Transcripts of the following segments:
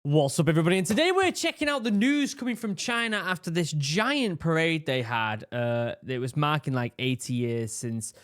What's up, everybody? And today we're checking out the news coming from China after this giant parade they had. It was marking like 80 years since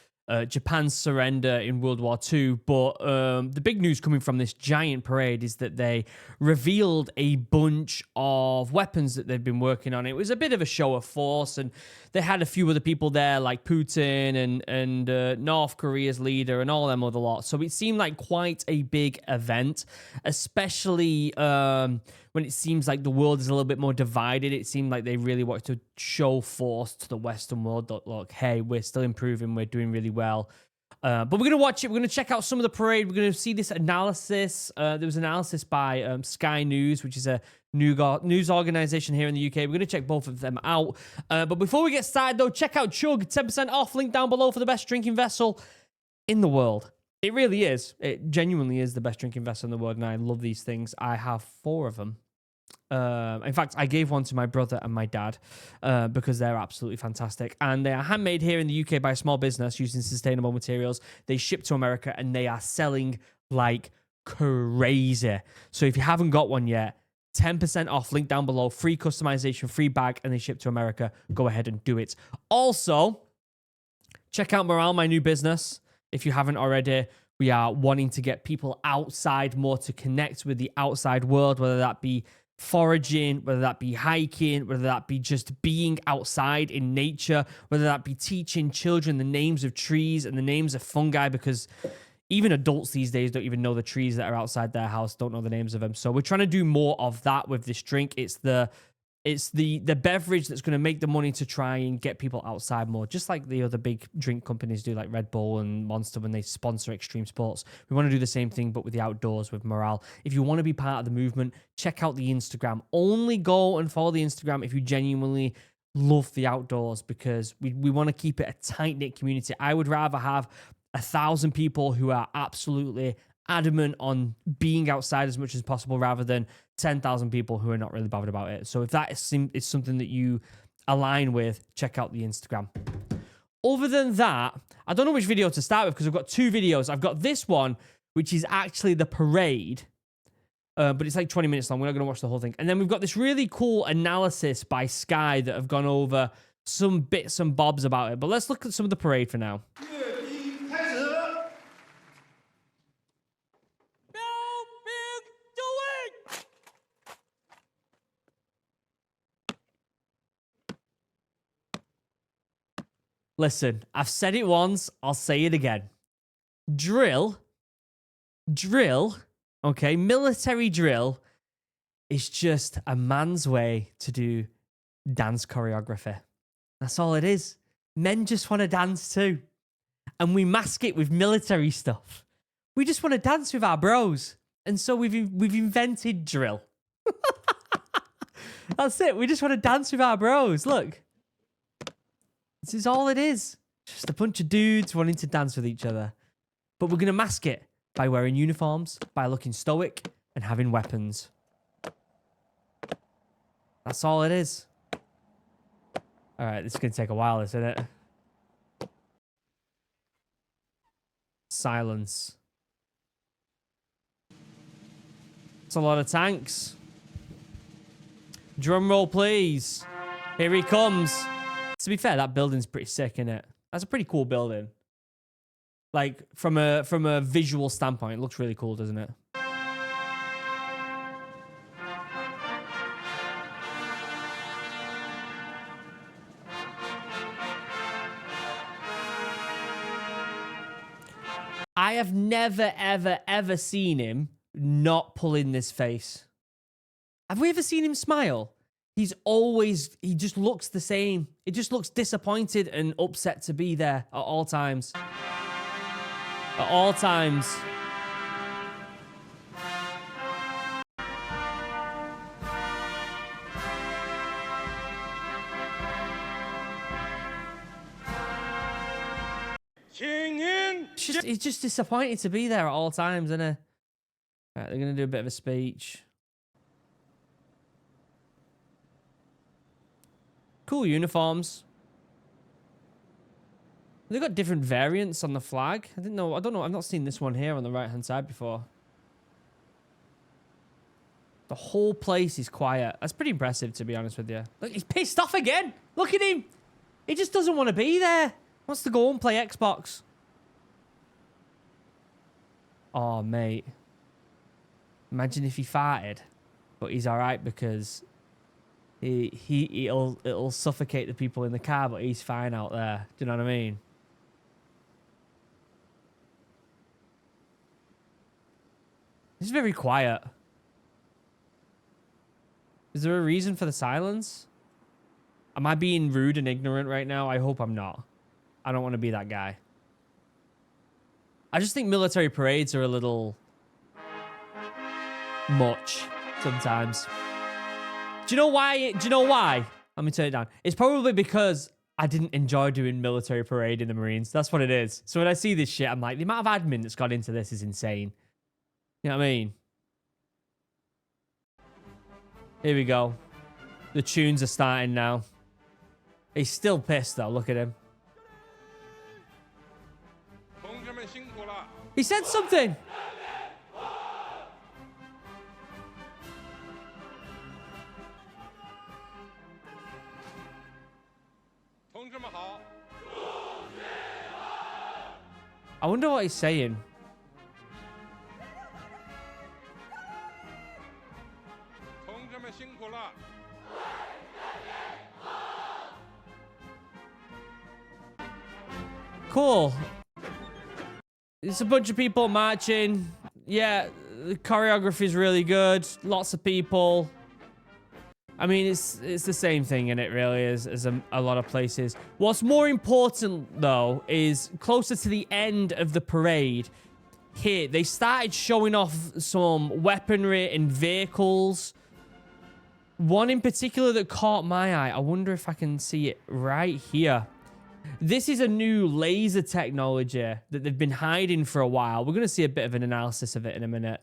Japan's surrender in World War II. But the big news coming from this giant parade is that they revealed a bunch of weapons that they've been working on. It was a bit of a show of force, and they had a few other people there like Putin and North Korea's leader and all them other lots. So it seemed like quite a big event, especially when it seems like the world is a little bit more divided. It seemed like they really wanted to show force to the Western world that, look, hey, we're still improving, we're doing really well. But we're going to watch it. We're going to check out some of the parade. We're going to see this analysis. There was analysis by Sky News, which is a news organization here in the UK. We're going to check both of them out. But before we get started, though, check out Chug. 10% off. Link down below for the best drinking vessel in the world. It really is. It genuinely is the best drinking vessel in the world, and I love these things. I have 4 of them. In fact, I gave one to my brother and my dad because they're absolutely fantastic. And they are handmade here in the UK by a small business using sustainable materials. They ship to America and they are selling like crazy. So if you haven't got one yet, 10% off, link down below, free customization, free bag, and they ship to America. Go ahead and do it. Also, check out Morale, my new business. If you haven't already, we are wanting to get people outside more to connect with the outside world, whether that be foraging, whether that be hiking, whether that be just being outside in nature, whether that be teaching children the names of trees and the names of fungi, because even adults these days don't even know the trees that are outside their house, don't know the names of them. So we're trying to do more of that with this drink. It's the beverage that's going to make the money to try and get people outside more, just like the other big drink companies do, like Red Bull and Monster when they sponsor extreme sports. We want to do the same thing, but with the outdoors, with Morale. If you want to be part of the movement, check out the Instagram. Only go and follow the Instagram if you genuinely love the outdoors, because we want to keep it a tight-knit community. I would rather have 1,000 people who are absolutely adamant on being outside as much as possible rather than 10,000 people who are not really bothered about it. So if that is something that you align with, check out the Instagram. Other than that, I don't know which video to start with because I've got 2 videos. I've got this one, which is actually the parade, but it's like 20 minutes long. We're not going to watch the whole thing. And then we've got this really cool analysis by Sky that have gone over some bits and bobs about it. But let's look at some of the parade for now. Listen, I've said it once, I'll say it again. Drill, okay, military drill is just a man's way to do dance choreography. That's all it is. Men just want to dance too. And we mask it with military stuff. We just want to dance with our bros. And so we've invented drill. That's it. We just want to dance with our bros. Look. This is all it is. Just a bunch of dudes wanting to dance with each other. But we're going to mask it by wearing uniforms, by looking stoic, and having weapons. That's all it is. All right, this is going to take a while, isn't it? Silence. It's a lot of tanks. Drum roll, please. Here he comes. To be fair, that building's pretty sick, isn't it? That's a pretty cool building. Like, from a visual standpoint, it looks really cool, doesn't it? I have never, ever, ever seen him not pull in this face. Have we ever seen him smile? He just looks the same. It just looks disappointed and upset to be there at all times. At all times. He's just disappointed to be there at all times, isn't he? Right, they're going to do a bit of a speech. Cool uniforms. They've got different variants on the flag. I don't know. I've not seen this one here on the right-hand side before. The whole place is quiet. That's pretty impressive, to be honest with you. Look, he's pissed off again. Look at him. He just doesn't want to be there. He wants to go and play Xbox. Oh, mate. Imagine if he farted. But he's all right because it'll suffocate the people in the car, but he's fine out there. Do you know what I mean? It's very quiet. Is there a reason for the silence? Am I being rude and ignorant right now? I hope I'm not. I don't want to be that guy. I just think military parades are a little much sometimes. Do you know why? Do you know why? Let me turn it down. It's probably because I didn't enjoy doing military parade in the Marines. That's what it is. So when I see this shit, I'm like, the amount of admin that's gone into this is insane. You know what I mean? Here we go. The tunes are starting now. He's still pissed though. Look at him. He said something. I wonder what he's saying. Cool. It's a bunch of people marching. Yeah, the choreography is really good. Lots of people. I mean, it's the same thing in it, really, as a lot of places. What's more important, though, is closer to the end of the parade, here, they started showing off some weaponry and vehicles. One in particular that caught my eye. I wonder if I can see it right here. This is a new laser technology that they've been hiding for a while. We're going to see a bit of an analysis of it in a minute.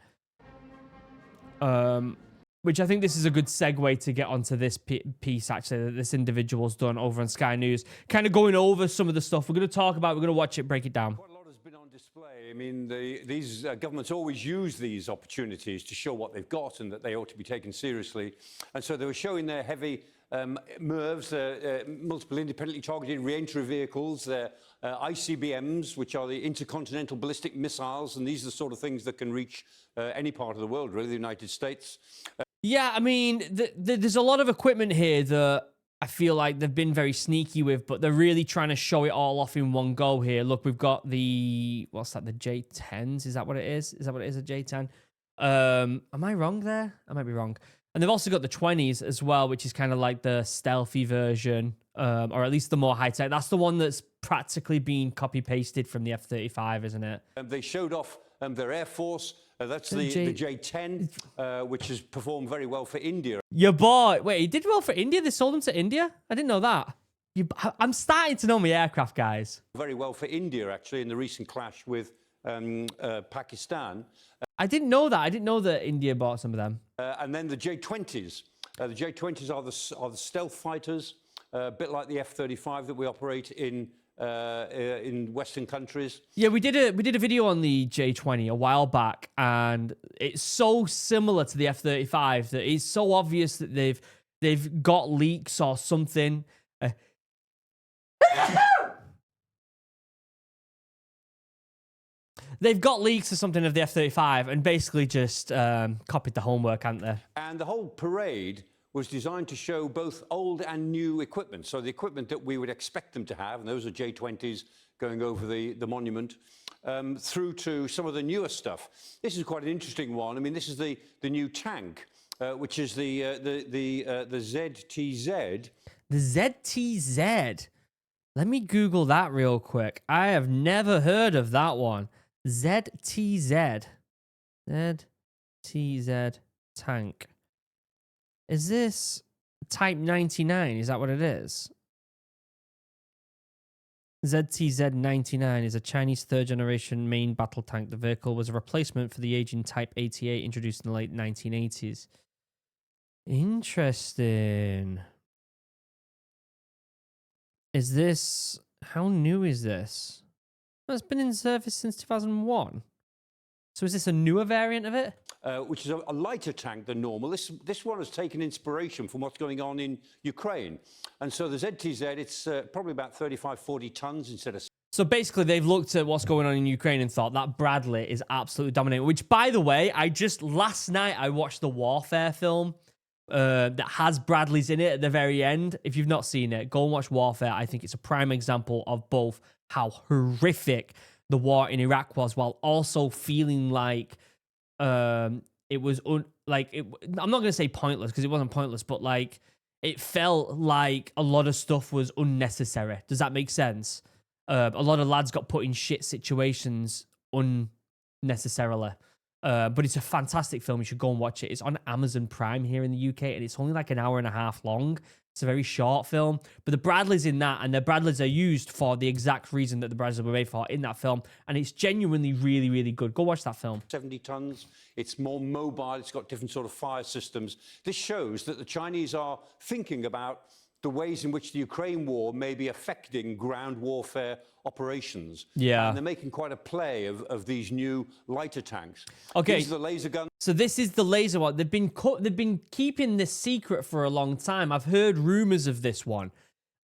Which I think this is a good segue to get onto this piece, actually, that this individual's done over on Sky News. Kind of going over some of the stuff we're going to talk about. We're going to watch it, break it down. Quite a lot has been on display. I mean, these governments always use these opportunities to show what they've got and that they ought to be taken seriously. And so they were showing their heavy MIRVs, multiple independently targeted re-entry vehicles, their ICBMs, which are the intercontinental ballistic missiles, and these are the sort of things that can reach any part of the world, really, the United States. Yeah, I mean, there's a lot of equipment here that I feel like they've been very sneaky with, but they're really trying to show it all off in one go here. Look, we've got the, what's that, the J10s? Is that what it is? Is that what it is, a J10? Am I wrong there? I might be wrong. And they've also got the 20s as well, which is kind of like the stealthy version, or at least the more high-tech. That's the one that's practically being copy-pasted from the F-35, isn't it? They showed off their Air Force. That's the J10, which has performed very well for India. Your boy. Wait, he did well for India? They sold him to India? I didn't know that. I'm starting to know my aircraft, guys. Very well for India, actually, in the recent clash with Pakistan. I didn't know that. I didn't know that India bought some of them. And then the J20s. The J20s are the stealth fighters, a bit like the F-35 that we operate in Western countries. Yeah, we did a video on the J20 a while back, and it's so similar to the F-35 that it's so obvious that they've got leaks or something. They've got leaks or something of the F-35 and basically just copied the homework, haven't they? And the whole parade was designed to show both old and new equipment. So the equipment that we would expect them to have, and those are J20s going over the monument, through to some of the newer stuff. This is quite an interesting one. I mean, this is the new tank, which is the ZTZ. The ZTZ. Let me Google that real quick. I have never heard of that one. ZTZ. ZTZ tank. Is this Type 99? Is that what it is? ZTZ-99 is a Chinese third-generation main battle tank. The vehicle was a replacement for the aging Type 88 introduced in the late 1980s. Interesting. Is this... How new is this? Well, it's been in service since 2001. So is this a newer variant of it? which is a lighter tank than normal. This one has taken inspiration from what's going on in Ukraine. And so the ZTZ, it's probably about 35, 40 tons instead of... So basically, they've looked at what's going on in Ukraine and thought that Bradley is absolutely dominating. Which, by the way, last night I watched the Warfare film that has Bradley's in it at the very end. If you've not seen it, go and watch Warfare. I think it's a prime example of both how horrific the war in Iraq was, while also feeling like it was I'm not going to say pointless, because it wasn't pointless, but like it felt like a lot of stuff was unnecessary. Does that make sense? A lot of lads got put in shit situations unnecessarily. But it's a fantastic film. You should go and watch it. It's on Amazon Prime here in the UK, and it's only like an hour and a half long. It's a very short film. But the Bradleys in that, and the Bradleys are used for the exact reason that the Bradleys were made for in that film. And it's genuinely really, really good. Go watch that film. 70 tons. It's more mobile. It's got different sort of fire systems. This shows that the Chinese are thinking about the ways in which the Ukraine war may be affecting ground warfare operations. Yeah. And they're making quite a play of these new lighter tanks. Okay. These are the laser guns. So this is the laser one. They've been keeping this secret for a long time. I've heard rumors of this one,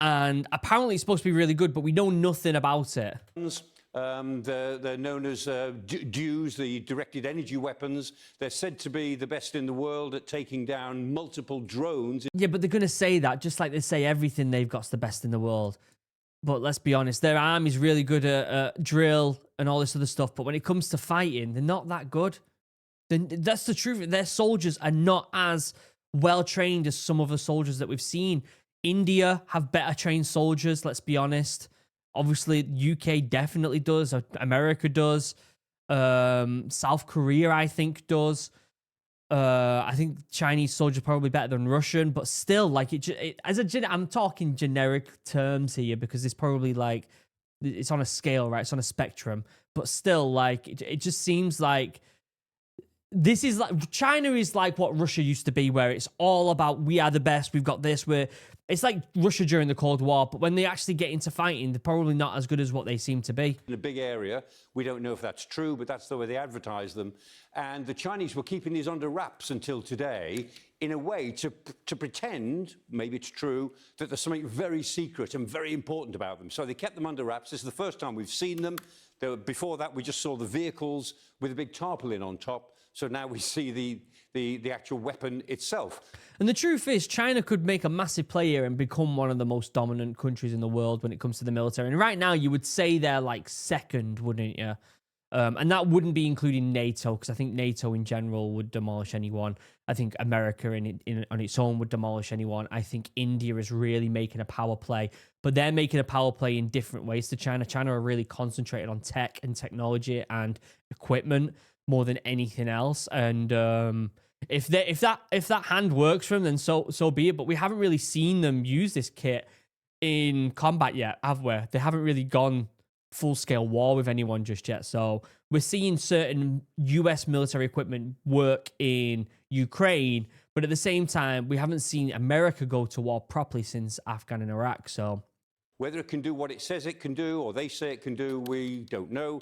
and apparently it's supposed to be really good, but we know nothing about it. They're known as DEWs, the directed energy weapons. They're said to be the best in the world at taking down multiple drones. Yeah, but they're going to say that just like they say everything they've got's the best in the world. But let's be honest, their army's really good at drill and all this other stuff. But when it comes to fighting, they're not that good. That's the truth. Their soldiers are not as well trained as some of the soldiers that we've seen. India have better trained soldiers, let's be honest. Obviously, UK definitely does. America does. South Korea, I think, does. I think Chinese soldiers are probably better than Russian, but still, like I'm talking generic terms here because it's probably like it's on a scale, right? It's on a spectrum, but still, like it just seems like this is like China is like what Russia used to be, where it's all about we are the best, we've got this. It's like Russia during the Cold War, but when they actually get into fighting, they're probably not as good as what they seem to be. In a big area, we don't know if that's true, but that's the way they advertise them. And the Chinese were keeping these under wraps until today, in a way to pretend, maybe it's true, that there's something very secret and very important about them. So they kept them under wraps. This is the first time we've seen them. Before that, we just saw the vehicles with a big tarpaulin on top. So now we see the actual weapon itself. And the truth is, China could make a massive play here and become one of the most dominant countries in the world when it comes to the military. And right now, you would say they're like second, wouldn't you? And that wouldn't be including NATO, because I think NATO in general would demolish anyone. I think America on its own would demolish anyone. I think India is really making a power play, but they're making a power play in different ways to China. China are really concentrated on tech and technology and equipment more than anything else. And if that hand works for them, then so be it. But we haven't really seen them use this kit in combat yet, have we? They haven't really gone full-scale war with anyone just yet. So we're seeing certain US military equipment work in Ukraine, but at the same time, we haven't seen America go to war properly since Afghan and Iraq. So whether it can do what it says it can do, or they say it can do, we don't know.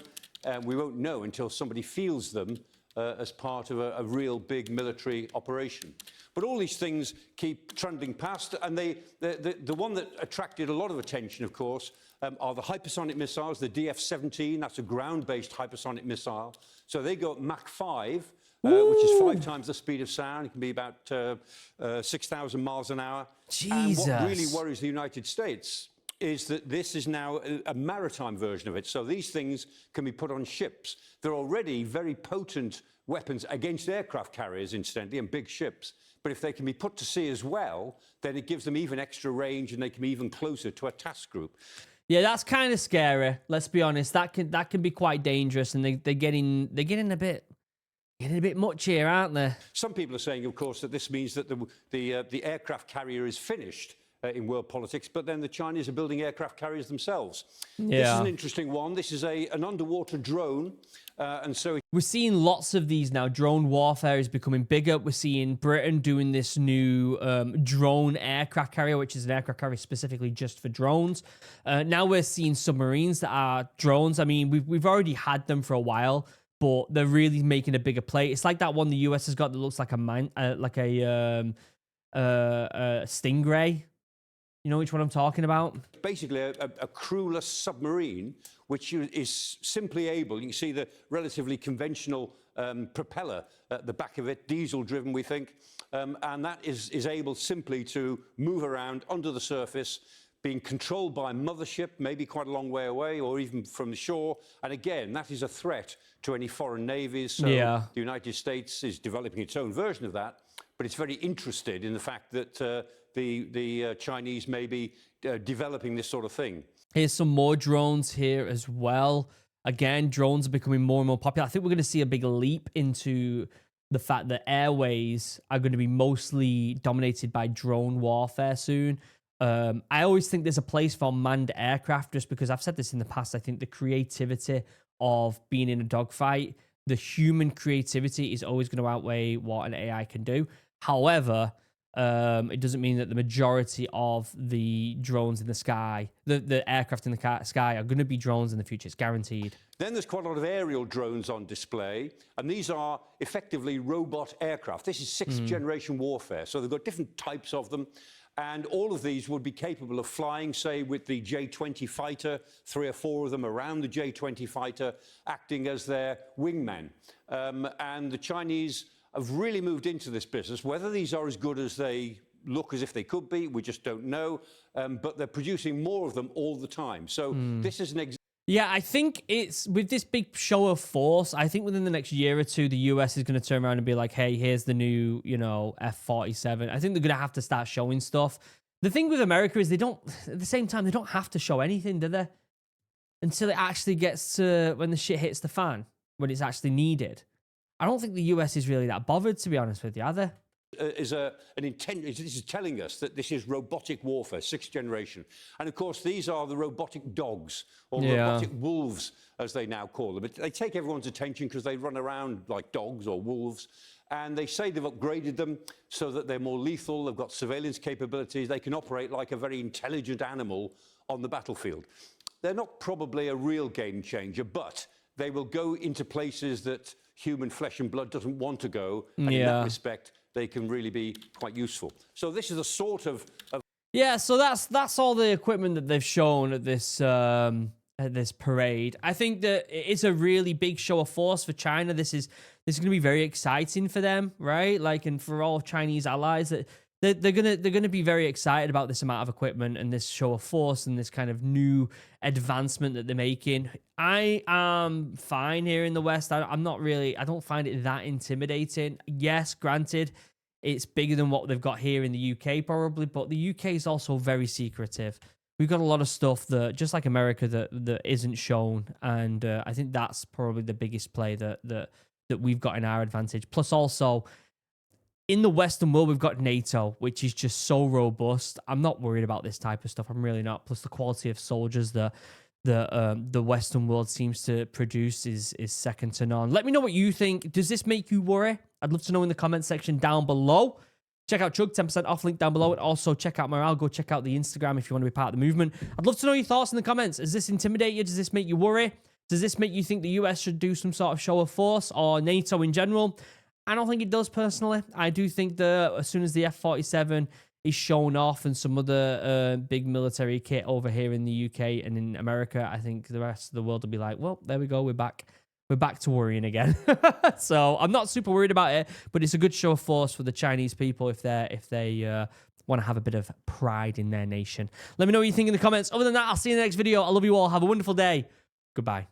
We won't know until somebody feels them as part of a real big military operation. But all these things keep trundling past, and the one that attracted a lot of attention, of course, are the hypersonic missiles, the DF-17. That's a ground-based hypersonic missile. So they go at Mach 5, which is 5 times the speed of sound. It can be about 6,000 miles an hour. Jesus. And what really worries the United States is that this is now a maritime version of it. So these things can be put on ships. They're already very potent weapons against aircraft carriers, incidentally, and big ships. But if they can be put to sea as well, then it gives them even extra range, and they can be even closer to a task group. Yeah, that's kind of scary. Let's be honest. That can be quite dangerous, and they're getting a bit much here, aren't they? Some people are saying, of course, that this means that the aircraft carrier is finished in world politics, but then the Chinese are building aircraft carriers themselves. Yeah. This is an interesting one. This is an underwater drone, and so we're seeing lots of these now. Drone warfare is becoming bigger. We're seeing Britain doing this new drone aircraft carrier, which is an aircraft carrier specifically just for drones. Now we're seeing submarines that are drones. I mean, we've already had them for a while, but they're really making a bigger play. It's like that one the US has got that looks like a stingray. You know which one I'm talking about? Basically, a crewless submarine, which is simply able, you can see the relatively conventional propeller at the back of it, diesel-driven, we think, and that is able simply to move around under the surface, being controlled by a mothership, maybe quite a long way away, or even from the shore. And again, that is a threat to any foreign navies. So the United States is developing its own version of that, but it's very interested in the fact that the Chinese may be developing this sort of thing. Here's some more drones here as well. Again, drones are becoming more and more popular. I think we're going to see a big leap into the fact that airways are going to be mostly dominated by drone warfare soon. I always think there's a place for manned aircraft, just because I've said this in the past. I think the creativity of being in a dogfight, the human creativity is always going to outweigh what an AI can do. However, it doesn't mean that the majority of the drones in the sky, the aircraft in the sky, are going to be drones in the future. It's guaranteed. Then there's quite a lot of aerial drones on display, and these are effectively robot aircraft. This is sixth generation warfare, so they've got different types of them. And all of these would be capable of flying, say, with the J-20 fighter, 3 or 4 of them around the J-20 fighter, acting as their wingmen. And the Chinese have really moved into this business. Whether these are as good as they look as if they could be, we just don't know. But they're producing more of them all the time. So this is an Yeah, I think it's with this big show of force. I think within the next year or two, the US is going to turn around and be like, hey, here's the new, F-47. I think they're going to have to start showing stuff. The thing with America is they don't, at the same time, they don't have to show anything, do they? Until it actually gets to when the shit hits the fan, when it's actually needed. I don't think the US is really that bothered, to be honest with you, are they? Is an intent. This is telling us that this is robotic warfare, 6th generation. And of course, these are the robotic dogs, or robotic wolves, as they now call them. They take everyone's attention because they run around like dogs or wolves. And they say they've upgraded them so that they're more lethal. They've got surveillance capabilities. They can operate like a very intelligent animal on the battlefield. They're not probably a real game changer, but they will go into places that human flesh and blood doesn't want to go. And in that respect, they can really be quite useful. So this is a sort of yeah. So that's all the equipment that they've shown at this parade. I think that it's a really big show of force for China. This is going to be very exciting for them, right? Like, and for all Chinese allies, that they're gonna be very excited about this amount of equipment and this show of force and this kind of new advancement that they're making. I am fine here in the West. I'm not really. I don't find it that intimidating. Yes, granted, it's bigger than what they've got here in the UK probably, but the UK is also very secretive. We've got a lot of stuff that, just like America, that isn't shown, and I think that's probably the biggest play that we've got in our advantage. Plus, also, in the Western world, we've got NATO, which is just so robust. I'm not worried about this type of stuff. I'm really not. Plus, the quality of soldiers that the Western world seems to produce is second to none. Let me know what you think. Does this make you worry? I'd love to know in the comment section down below. Check out Chug, 10% off, link down below. And also check out Morale. Go check out the Instagram if you want to be part of the movement. I'd love to know your thoughts in the comments. Does this intimidate you? Does this make you worry? Does this make you think the US should do some sort of show of force, or NATO in general? I don't think it does, personally. I do think that as soon as the F-47 is shown off and some other big military kit over here in the UK and in America, I think the rest of the world will be like, well, there we go. We're back to worrying again. So I'm not super worried about it, but it's a good show of force for the Chinese people if they want to have a bit of pride in their nation. Let me know what you think in the comments. Other than that, I'll see you in the next video. I love you all. Have a wonderful day. Goodbye.